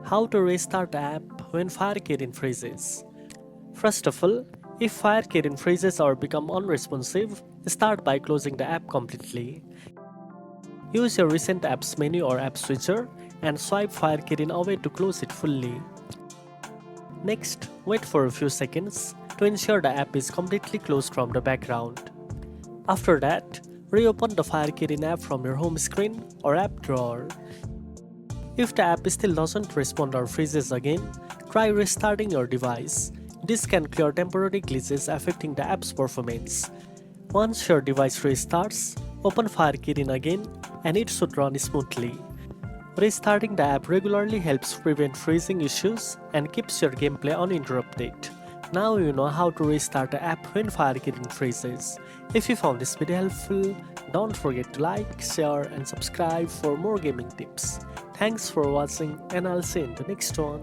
How to restart the app when Fire Kirin freezes. First of all, if Fire Kirin freezes or become unresponsive, start by closing the app completely. Use your recent apps menu or app switcher and swipe Fire Kirin away to close it fully. Next, wait for a few seconds to ensure the app is completely closed from the background. After that, reopen the Fire Kirin app from your home screen or app drawer. If the app still doesn't respond or freezes again, try restarting your device. This can clear temporary glitches affecting the app's performance. Once your device restarts, open Fire Kirin again and it should run smoothly. Restarting the app regularly helps prevent freezing issues and keeps your gameplay uninterrupted. Now you know how to restart the app when Fire Kirin freezes. If you found this video helpful, don't forget to like, share and subscribe for more gaming tips. Thanks for watching and I'll see you in the next one.